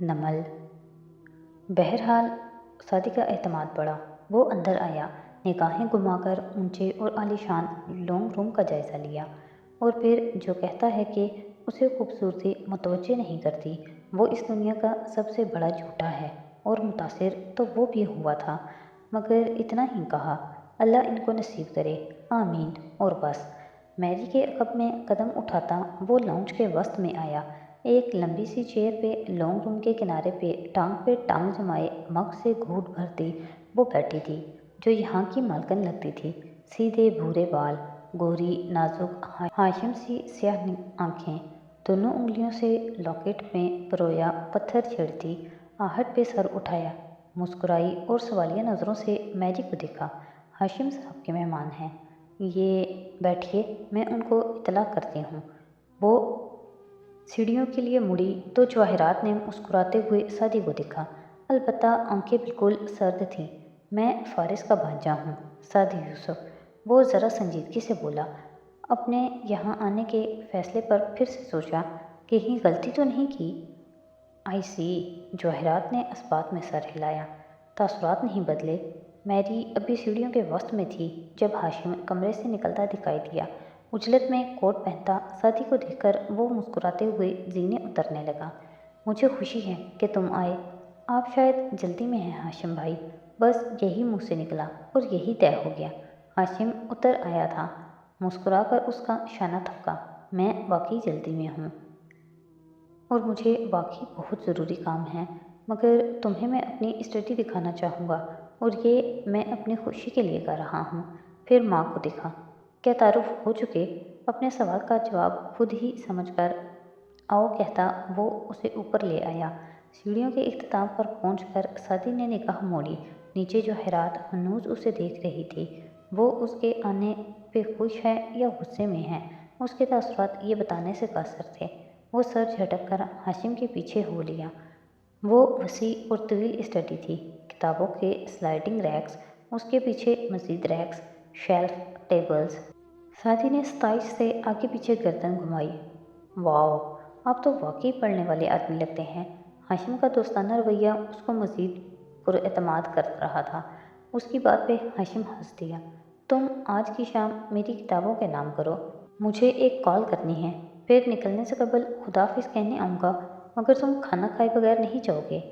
नमल। बहरहाल शादी का एहतमाद बढ़ा। वो अंदर आया, निगाहें घुमाकर ऊंचे और आलीशान लॉन्ग रूम का जायज़ा लिया, और फिर जो कहता है कि उसे खूबसूरती मुतवज्जे नहीं करती, वो इस दुनिया का सबसे बड़ा झूठा है। और मुतासिर तो वो भी हुआ था, मगर इतना ही कहा, अल्लाह इनको नसीब करे, आमीन। और बस। मैरी के अक़ब में कदम उठाता वो लाउंज के वस्त में आया। एक लंबी सी चेयर पे लॉन्ग रूम के किनारे पे टांग जमाए मग से घूंट भरती वो बैठी थी, जो यहाँ की मालकिन लगती थी। सीधे भूरे बाल, गोरी नाजुक हाशिम सी स्याह आँखें, दोनों उंगलियों से लॉकेट में परोया पत्थर छेड़ती, आहट पे सर उठाया, मुस्कुराई और सवालिया नज़रों से मैरी को देखा। हाशिम साहब के मेहमान हैं, ये बैठिए, मैं उनको इतला करती हूँ। वो सीढ़ियों के लिए मुड़ी तो जवाहिरात ने मुस्कुराते हुए सादी को देखा, अलबत्ता आंखें बिल्कुल सर्द थीं। मैं फारिस का भांजा हूँ, सादी यूसुफ। वो ज़रा संजीदगी से बोला। अपने यहाँ आने के फ़ैसले पर फिर से सोचा, कहीं गलती तो नहीं की। आई सी। जवाहिरात ने इस्बात में सर हिलाया। तासुरात नहीं बदले। मैरी अभी सीढ़ियों के वस्त में थी जब हाशिम कमरे से निकलता दिखाई दिया। उजलत में कोट पहनता साथी को देखकर वो मुस्कुराते हुए जीने उतरने लगा। मुझे खुशी है कि तुम आए। आप शायद जल्दी में हैं हाशिम भाई। बस यही मुँह से निकला और यही तय हो गया। हाशिम उतर आया था, मुस्कुराकर उसका शाना थपका। मैं वाकई जल्दी में हूँ और मुझे वाकई बहुत ज़रूरी काम है, मगर तुम्हें मैं अपनी स्टडी दिखाना चाहूँगा, और ये मैं अपनी खुशी के लिए कर रहा हूँ। फिर माँ को देखा। क्या तारुफ हो चुके? अपने सवाल का जवाब खुद ही समझकर आओ कहता वो उसे ऊपर ले आया। सीढ़ियों के इख्तिताम पर पहुंचकर सादी ने निगाह मोड़ी। नीचे जो हैरात हनूज उसे देख रही थी, वो उसके आने पे खुश है या गुस्से में है, उसके तासुरात ये बताने से कासर थे। वो सर झटक कर हाशिम के पीछे हो लिया। वो वसी और तवील स्टडी थी, किताबों के स्लाइडिंग रैक्स, उसके पीछे मज़ीद रैक्स, शेल्फ, टेबल्स। सादी ने 27 से आगे पीछे गर्दन घुमाई। वाओ, आप तो वाकई पढ़ने वाले आदमी लगते हैं। हाशिम का दोस्ताना रवैया उसको मज़ीद पुरएतमाद कर रहा था। उसकी बात पे हाशिम हंस दिया। तुम आज की शाम मेरी किताबों के नाम करो, मुझे एक कॉल करनी है, फिर निकलने से कबल खुदाफिज कहने आऊँगा, मगर तुम खाना खाए बगैर नहीं जाओगे।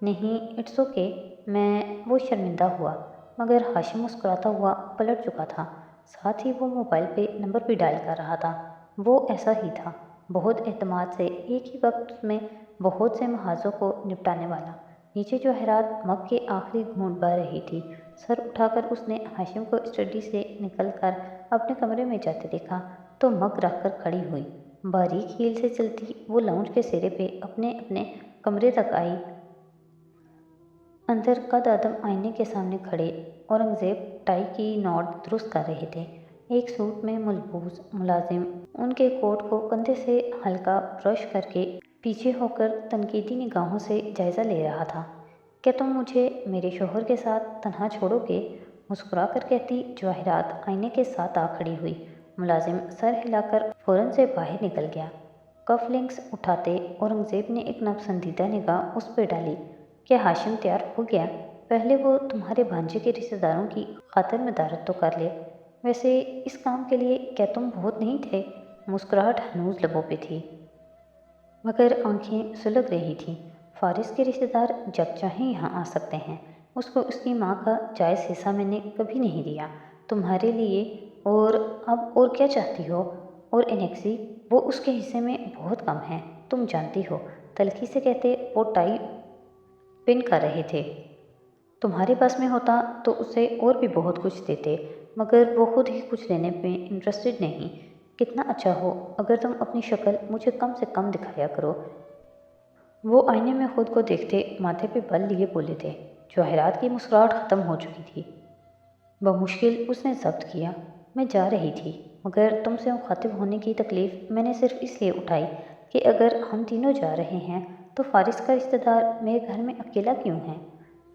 नहीं, इट्स ओके। मैं वो शर्मिंदा हुआ, मगर हाशिम मुस्कुराता हुआ पलट चुका था। साथ ही वो मोबाइल पे नंबर भी डायल कर रहा था। वो ऐसा ही था, बहुत एतमाद से एक ही वक्त में बहुत से महाजों को निपटाने वाला। नीचे जो हैरात मग के आखिरी घूंट बह रही थी, सर उठाकर उसने हाशिम को स्टडी से निकलकर अपने कमरे में जाते देखा तो मग रखकर खड़ी हुई। बारीक हील से चलती वो लाउंज के सिरे पे अपने अपने कमरे तक आई। अंदर कद आदम आईने के सामने खड़े औरंगज़ेब टाई की नॉट दुरुस्त कर रहे थे। एक सूट में मलबूस मुलाजिम उनके कोट को कंधे से हल्का ब्रश करके पीछे होकर तनकीदी निगाहों से जायज़ा ले रहा था। क्या तुम मुझे मेरे शोहर के साथ तन्हा छोड़ोगे? मुस्कुरा कर कहती जवाहिरात आईने के साथ आ खड़ी हुई। मुलाजिम सर हिलाकर फ़ौरन से बाहर निकल गया। कफ लिंक्स उठाते औरंगज़ेब ने एक नापसंदीदा निगाह उस पर डाली। क्या हाशिम तैयार हो गया? पहले वो तुम्हारे भांजे के रिश्तेदारों की खातिर मदारत तो कर ले। वैसे इस काम के लिए क्या तुम बहुत नहीं थे? मुस्कुराहट हनूज लबों पे थी, मगर आंखें सुलग रही थीं। फारिस के रिश्तेदार जब चाहें यहाँ आ सकते हैं। उसको उसकी माँ का जायज़ हिस्सा मैंने कभी नहीं दिया तुम्हारे लिए, और अब और क्या चाहती हो? और एनेक्सी, वो उसके हिस्से में बहुत कम है, तुम जानती हो। तल्खी से कहते वो टाई पिन कर रहे थे। तुम्हारे पास में होता तो उसे और भी बहुत कुछ देते, मगर वो खुद ही कुछ लेने में इंटरेस्टेड नहीं। कितना अच्छा हो अगर तुम अपनी शक्ल मुझे कम से कम दिखाया करो। वो आईने में खुद को देखते माथे पे बल लिए बोले थे। जवाहिरात की मुस्कुराहट ख़त्म हो चुकी थी। बमुश्किल उसने जब्त किया। मैं जा रही थी, मगर तुमसे मुखातिब होने की तकलीफ़ मैंने सिर्फ इसलिए उठाई कि अगर हम तीनों जा रहे हैं तो फारिस का रिश्तेदार मेरे घर में अकेला क्यों है?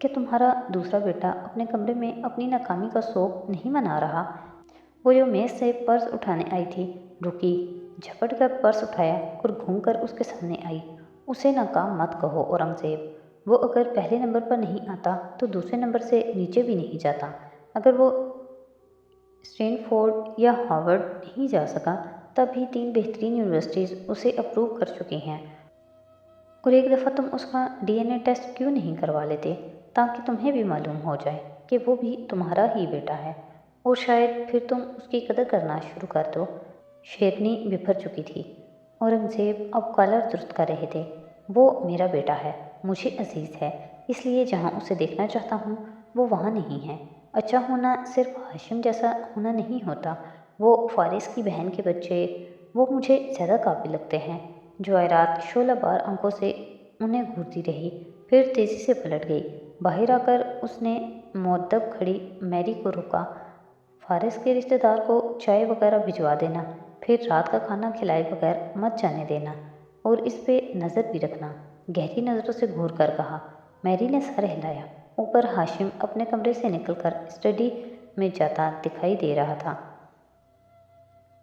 क्या तुम्हारा दूसरा बेटा अपने कमरे में अपनी नाकामी का शोक नहीं मना रहा? वो जो मेज़ से पर्स उठाने आई थी, रुकी, झपट कर पर्स उठाया और घूमकर उसके सामने आई। اسے ناکام مت کہو اورنگزیب، وہ اگر پہلے نمبر پر نہیں آتا تو دوسرے نمبر سے نیچے بھی نہیں جاتا۔ اگر وہ اسٹینفورڈ یا ہارورڈ نہیں جا سکا تب بھی 3 بہترین یونیورسٹیز اسے اپروو کر چکی ہیں، اور ایک دفعہ تم اس کا ڈی این اے ٹیسٹ کیوں نہیں کروا لیتے تاکہ تمہیں بھی معلوم ہو جائے کہ وہ بھی تمہارا ہی بیٹا ہے، اور شاید پھر تم اس کی قدر کرنا شروع کر دو۔ شیرنی بپھر چکی تھی۔ اورنگزیب اب کالر درست کر رہے تھے۔ وہ میرا بیٹا ہے، مجھے عزیز ہے، اس لیے جہاں اسے دیکھنا چاہتا ہوں وہ وہاں نہیں ہے۔ اچھا ہونا صرف ہاشم جیسا ہونا نہیں ہوتا، وہ فارس کی بہن کے بچے، وہ مجھے زیادہ قابل لگتے ہیں۔ جواہرات شعلہ بار آنکھوں سے انہیں گھورتی رہی، پھر تیزی سے پلٹ گئی۔ باہر آ کر اس نے مؤدب کھڑی میری کو روکا۔ فارس کے رشتہ دار کو چائے وغیرہ بھجوا دینا، پھر رات کا کھانا کھلائے بغیر مت جانے دینا، اور اس پہ نظر بھی رکھنا، گہری نظروں سے گھور کر کہا۔ میری نے سر ہلایا۔ اوپر ہاشم اپنے کمرے سے نکل کر اسٹڈی میں جاتا دکھائی دے رہا تھا۔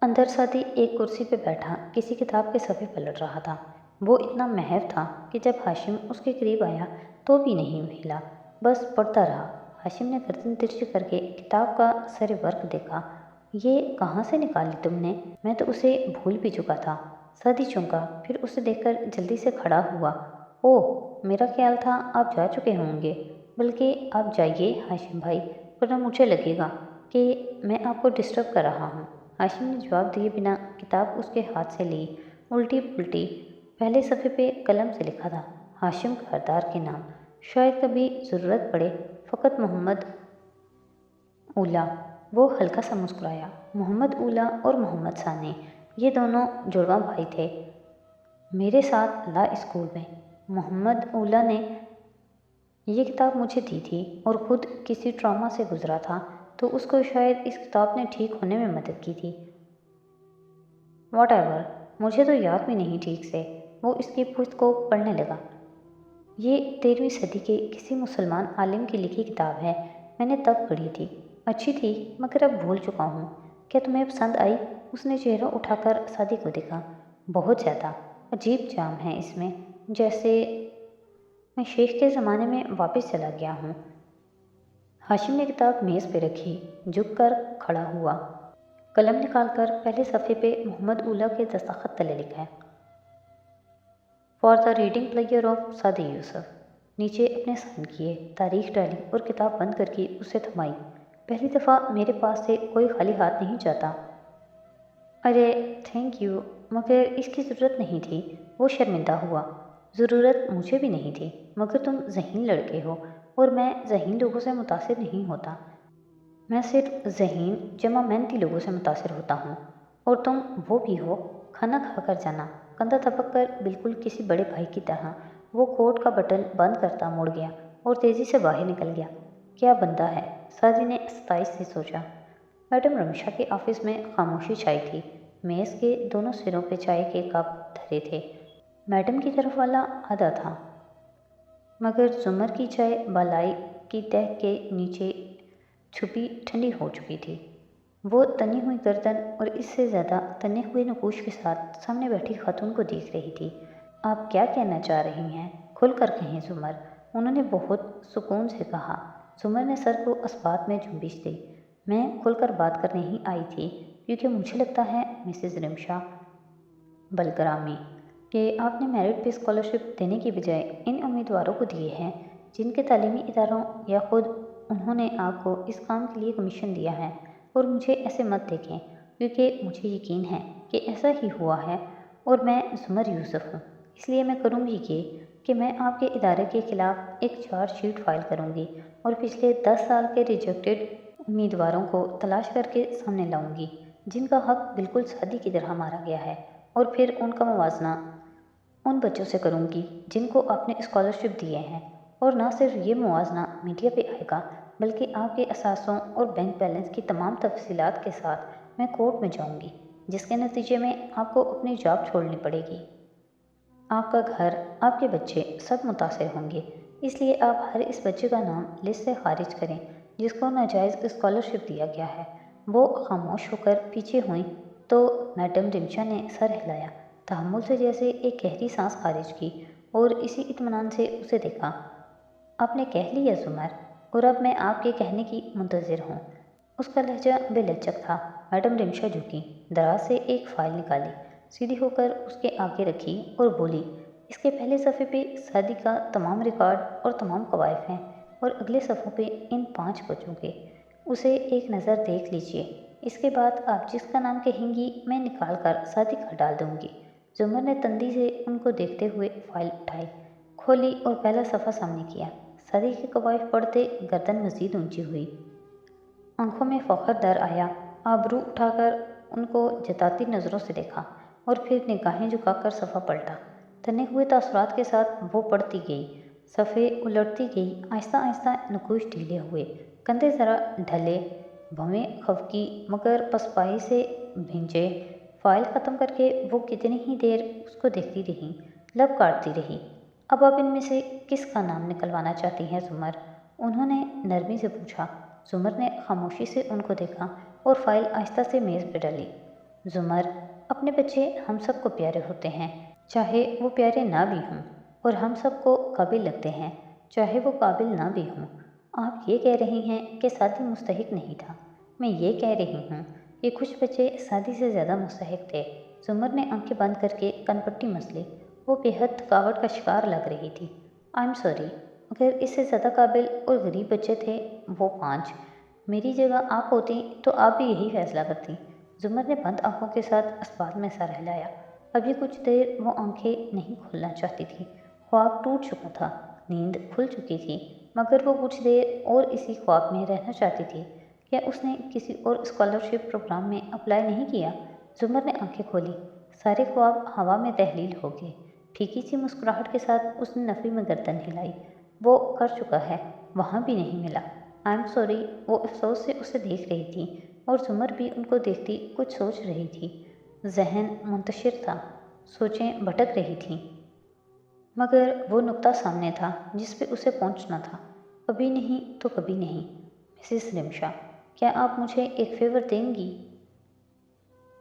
اندر سعدی ایک کرسی پہ بیٹھا کسی کتاب کے صفحے پلٹ رہا تھا۔ وہ اتنا محو تھا کہ جب ہاشم اس کے قریب آیا تو بھی نہیں ہلا، بس پڑھتا رہا۔ ہاشم نے گردن ترچھی کر کے کتاب کا سر ورق دیکھا۔ یہ کہاں سے نکالی تم نے؟ میں تو اسے بھول بھی چکا تھا۔ سعدی چونکا، پھر اسے دیکھ کر جلدی سے کھڑا ہوا۔ اوہ، میرا خیال تھا آپ جا چکے ہوں گے۔ بلکہ آپ جائیے ہاشم بھائی، ورنہ مجھے لگے گا کہ میں آپ کو ڈسٹرب کر رہا ہوں۔ ہاشم نے جواب دیے بنا کتاب اس کے ہاتھ سے لی۔ الٹی پلٹی۔ پہلے صفحے پہ قلم سے لکھا تھا، ہاشم کاردار کے نام، شاید کبھی ضرورت پڑے، فقط محمد اولیٰ۔ وہ ہلکا سا مسکرایا۔ محمد اولیٰ اور محمد ثانی، یہ دونوں جڑواں بھائی تھے میرے ساتھ لا اسکول میں۔ محمد اولیٰ نے یہ کتاب مجھے دی تھی اور خود کسی ٹراما سے گزرا تھا تو اس کو شاید اس کتاب نے ٹھیک ہونے میں مدد کی تھی۔ واٹ ایور، مجھے تو یاد بھی نہیں ٹھیک سے۔ وہ اس کی پشت کو پڑھنے لگا۔ یہ 13ویں صدی کے کسی مسلمان عالم کی لکھی کتاب ہے، میں نے تب پڑھی تھی، اچھی تھی مگر اب بھول چکا ہوں۔ کیا تمہیں پسند آئی؟ اس نے چہرہ اٹھا کر سعدی کو دیکھا۔ بہت زیادہ، عجیب جام ہے اس میں، جیسے میں شیخ کے زمانے میں واپس چلا گیا ہوں۔ ہاشم نے کتاب میز پہ رکھی، جھک کر کھڑا ہوا۔ قلم نکال کر پہلے صفحے پہ محمد اولیٰ کے دستخط تلے لکھا ہے، for the reading player of Saadi Yusuf. نیچے اپنے سائن کیے، تاریخ ڈالی اور کتاب بند کر کے اسے تھمائی۔ پہلی دفعہ میرے پاس سے کوئی خالی ہاتھ نہیں جاتا۔ ارے تھینک یو، مگر اس کی ضرورت نہیں تھی۔ وہ شرمندہ ہوا۔ ضرورت مجھے بھی نہیں تھی، مگر تم ذہین لڑکے ہو اور میں ذہین لوگوں سے متاثر نہیں ہوتا۔ میں صرف ذہین جمع محنتی لوگوں سے متاثر ہوتا ہوں، اور تم وہ بھی ہو۔ کھانا کھا کر جانا۔ کندھا تھپک کر بالکل کسی بڑے بھائی کی طرح وہ کوٹ کا بٹن بند کرتا مڑ گیا اور تیزی سے باہر نکل گیا۔ کیا بندہ ہے، سعدی نے ستائش سے سوچا۔ میڈم رمیشہ کے آفس میں خاموشی چھائی تھی۔ میز کے دونوں سروں پہ چائے کے کپ دھرے تھے۔ میڈم کی طرف والا آدھا تھا، مگر زمر کی چائے بالائی کی تہ کے نیچے چھپی ٹھنڈی ہو چکی تھی۔ وہ تنی ہوئی گردن اور اس سے زیادہ تنے ہوئے نقوش کے ساتھ سامنے بیٹھی خاتون کو دیکھ رہی تھی۔ آپ کیا کہنا چاہ رہی ہیں؟ کھل کر کہیں زمر، انہوں نے بہت سکون سے کہا۔ زمر نے سر کو اسبات میں جنبش دی۔ میں کھل کر بات کرنے ہی آئی تھی، کیونکہ مجھے لگتا ہے مسز رمشا بلگرامی کہ آپ نے میرٹ پہ اسکالرشپ دینے کی بجائے ان امیدواروں کو دیے ہیں جن کے تعلیمی اداروں یا خود انہوں نے آپ کو اس کام کے لیے کمیشن دیا ہے، اور مجھے ایسے مت دیکھیں، کیونکہ مجھے یقین ہے کہ ایسا ہی ہوا ہے، اور میں زمر یوسف ہوں، اس لیے میں کروں گی یہ کہ میں آپ کے ادارے کے خلاف ایک چارج شیٹ فائل کروں گی اور پچھلے 10 سال کے ریجیکٹڈ امیدواروں کو تلاش کر کے سامنے لاؤں گی جن کا حق بالکل سعدی کی طرح مارا گیا ہے، اور پھر ان کا موازنہ ان بچوں سے کروں گی جن کو آپ نے اسکالرشپ دیے ہیں، اور نہ صرف یہ موازنہ میڈیا پہ آئے گا بلکہ آپ کے اثاثوں اور بینک بیلنس کی تمام تفصیلات کے ساتھ میں کورٹ میں جاؤں گی، جس کے نتیجے میں آپ کو اپنی جاب چھوڑنی پڑے گی۔ آپ کا گھر، آپ کے بچے سب متاثر ہوں گے، اس لیے آپ ہر اس بچے کا نام لسٹ سے خارج کریں جس کو ناجائز اسکالرشپ دیا گیا ہے۔ وہ خاموش ہو کر پیچھے ہوئیں تو میڈم رمشا نے سر ہلایا۔ तहम्मुल से जैसे एक गहरी सांस खारिज की और इसी इत्मीनान से उसे देखा। आपने कह लिया ज़ुमर, और अब मैं आपके कहने की मुंतज़िर हूँ। उसका लहजा बेलचक था। मैडम रिमशा झुकी, दराज से एक फ़ाइल निकाली, सीधी होकर उसके आगे रखी और बोली, इसके पहले सफ़े पे शादी का तमाम रिकॉर्ड और तमाम कवायद हैं, और अगले सफ़ों पे इन 5 बच्चों के। उसे एक नज़र देख लीजिए। इसके बाद आप जिसका नाम कहेंगी मैं निकाल कर शादी का डाल दूँगी। जुमर ने तंदी से उनको देखते हुए फाइल उठाई, खोली और पहला सफ़ा सामने किया। शादी के कवायद पढ़ते गर्दन मज़ीद ऊंची हुई, आंखों में फ़ख्र दर आया। आबरू उठाकर उनको जताती नज़रों से देखा और फिर निगाहें झुकाकर सफ़ा पलटा। तने हुए तासुरात के साथ वो पढ़ती गई, सफ़े उलटती गई। आहिस्ता आहिस्ता नकूश ढीले हुए, कंधे ज़रा ढले, भवें खफकी मगर पसपाई से भिंजे। फाइल ख़त्म करके वो कितनी ही देर उसको देखती रही, लब काटती रही। अब आप इनमें से किसका नाम निकलवाना चाहती हैं ज़ुमर? उन्होंने नरमी से पूछा। ज़ुमर ने खामोशी से उनको देखा और फाइल आहिस्ता से मेज़ पर डाली। ज़ुमर, अपने बच्चे हम सबको प्यारे होते हैं, चाहे वो प्यारे ना भी हों, और हम सबको काबिल लगते हैं, चाहे वो काबिल ना भी हों। आप ये कह रही हैं कि शादी मुस्तहिक नहीं था। मैं ये कह रही हूँ कि कुछ बच्चे शादी से ज़्यादा मुस्तहिक थे। ज़ुमर ने आंखें बंद करके कनपट्टी मस ली। वो बेहद थकावट का शिकार लग रही थी। आई एम सॉरी, मगर इससे ज़्यादा काबिल और गरीब बच्चे थे वो 5। मेरी जगह आप होती तो आप भी यही फैसला करती। ज़ुमर ने बंद आंखों के साथ अस्पताल में सर हिलाया। अभी कुछ देर वो आंखें नहीं खोलना चाहती थी। ख्वाब टूट चुका था, नींद खुल चुकी थी, मगर वो कुछ देर और इसी ख्वाब में रहना चाहती थी। क्या उसने किसी और स्कॉलरशिप प्रोग्राम में अप्लाई नहीं किया? ज़ुमर ने आंखें खोली। सारे ख्वाब हवा में तहलील हो गए। फीकी सी मुस्कुराहट के साथ उसने नफी में गर्दन हिलाई। वो कर चुका है, वहाँ भी नहीं मिला। आई एम सॉरी, वो अफसोस से उसे देख रही थी और ज़ुमर भी उनको देखती कुछ सोच रही थी। जहन मुंतशिर था, सोचें भटक रही थीं, मगर वो नुक्ता सामने था जिस पे उसे पहुंचना था। कभी नहीं तो कभी नहीं। मिसेस रिमशा, क्या आप मुझे एक फेवर देंगी?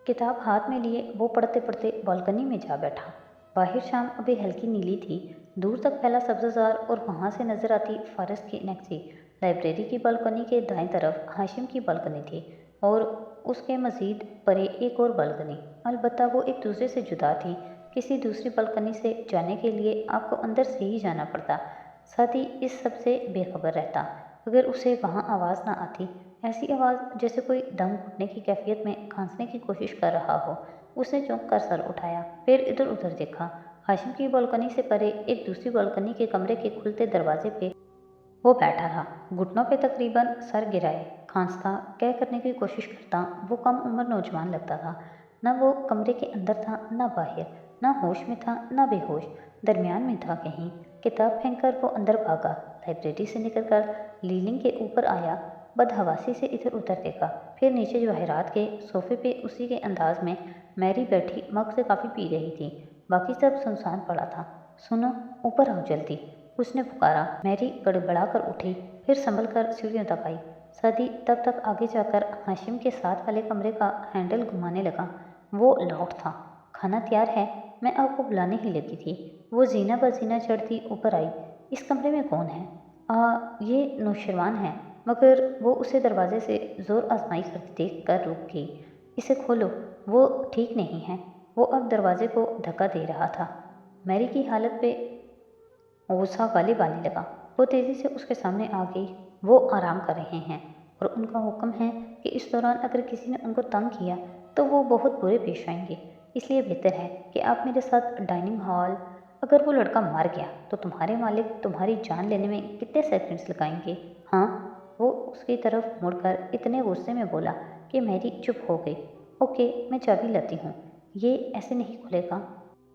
किताब हाथ में लिए वो पढ़ते पढ़ते बालकनी में जा बैठा। बाहर शाम अभी हल्की नीली थी, दूर तक फैला सब्ज़ार और वहाँ से नजर आती फारस की नेक्सी। लाइब्रेरी की बालकनी के दाएं तरफ हाशिम की बालकनी थी और उसके मज़ीद परे एक और बालकनी। अलबत्ता वो एक दूसरे से जुदा थी। किसी दूसरी बालकनी से जाने के लिए आपको अंदर से ही जाना पड़ता। साथ ही इस सब से बेखबर रहता अगर उसे वहाँ आवाज़ ना आती, ऐसी आवाज़ जैसे कोई दम घुटने की कैफियत में खांसने की कोशिश कर रहा हो। उसने चौंक कर सर उठाया, फिर इधर उधर देखा। हाशिम की बालकनी से परे एक दूसरी बालकनी के कमरे के खुलते दरवाजे पे वो बैठा था, घुटनों पे तकरीबन सर गिराए, खांसता, कह करने की कोशिश करता। वो कम उम्र नौजवान लगता था। न वो कमरे के अंदर था न बाहर, न होश में था न बेहोश, दरमियान में था कहीं। किताब फेंक कर वो अंदर भागा, लाइब्रेरी से निकलकर लीलिंग के ऊपर आया, बदहवासी से इधर उधर देखा, फिर नीचे जवाहरात के सोफे पे उसी के अंदाज में मैरी बैठी मग से काफ़ी पी रही थी। बाकी सब सुनसान पड़ा था। सुनो, ऊपर आओ जल्दी, उसने पुकारा। मैरी गड़बड़ा कर उठी, फिर संभल कर सीढ़ियों तक आई। सदी तब तक आगे जाकर हाशिम के साथ वाले कमरे का हैंडल घुमाने लगा। वो लॉक था। खाना तैयार है, मैं आपको बुलाने ही लगी थी। वो जीना बजीना चढ़ती ऊपर आई। इस कमरे में कौन है? ये नौशरवान है, मगर वो उसे दरवाजे से जोर आजमाई करती देख कर रुक गई। इसे खोलो, वो ठीक नहीं है। वो अब दरवाजे को धक्का दे रहा था। मैरी की हालत पे गुस्सा गालिब आने लगा। वो तेज़ी से उसके सामने आ गई। वो आराम कर रहे हैं और उनका हुक्म है कि इस दौरान अगर किसी ने उनको तंग किया तो वो बहुत बुरे पेश आएंगे। इसलिए बेहतर है कि आप मेरे साथ डाइनिंग हॉल। अगर वो लड़का मर गया तो तुम्हारे मालिक तुम्हारी जान लेने में कितने सेकंड्स लगाएंगे? हाँ, वो उसकी तरफ मुड़कर इतने गुस्से में बोला कि मैरी चुप हो गई। ओके, मैं चाबी लाती हूँ। ये ऐसे नहीं खुलेगा।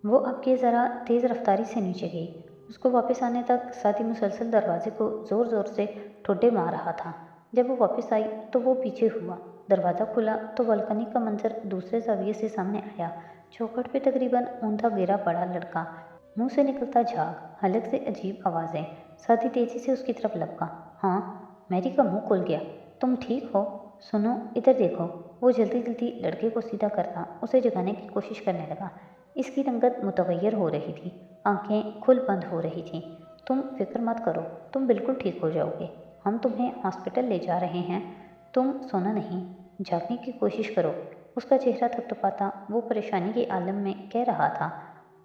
वो अब के ज़रा तेज़ रफ्तारी से नीचे गई। उसको वापस आने तक साथी मुसलसल दरवाजे को ज़ोर ज़ोर से ठोडे मार रहा था। जब वो वापस आई तो वो पीछे हुआ। दरवाज़ा खुला तो बालकनी का मंजर दूसरे ज़ाविये से सामने आया। चौखट पे तकरीबन ऊंधा गिरा पड़ा लड़का, मुंह से निकलता झाग, हलक से अजीब आवाज़ें। साथी तेज़ी से उसकी तरफ लपका। हाँ, मैरी का मुंह खुल गया। तुम ठीक हो? सुनो, इधर देखो। वो जल्दी जल्दी लड़के को सीधा करता उसे जगाने की कोशिश करने लगा। اس کی رنگت متغیر ہو رہی تھی، آنکھیں کھل بند ہو رہی تھیں۔ تم فکر مت کرو، تم بالکل ٹھیک ہو جاؤ گے، ہم تمہیں ہاسپٹل لے جا رہے ہیں، تم سونا نہیں، جاگنے کی کوشش کرو۔ اس کا چہرہ تھپتپاتا وہ پریشانی کے عالم میں کہہ رہا تھا۔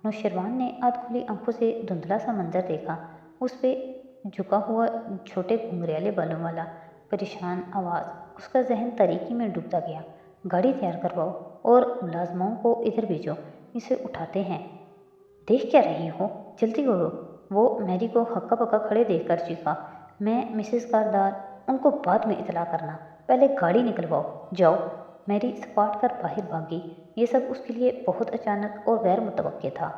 نوشروان نے آدھ کھلی آنکھوں سے دھندلا سا منظر دیکھا، اس پہ جھکا ہوا چھوٹے گھنگریالے بالوں والا پریشان آواز، اس کا ذہن تاریکی میں ڈوبتا گیا۔ گاڑی تیار کرواؤ اور ملازموں کو ادھر بھیجو، اسے اٹھاتے ہیں۔ دیکھ کیا رہی ہو، جلدی کرو، وہ میری کو ہکا پکا کھڑے دیکھ کر چیخا۔ میں مسز کاردار، ان کو بعد میں اطلاع کرنا، پہلے گاڑی نکلواؤ، جاؤ۔ میری سپاٹ کر باہر بھاگی۔ یہ سب اس کے لیے بہت اچانک اور غیر متوقع تھا۔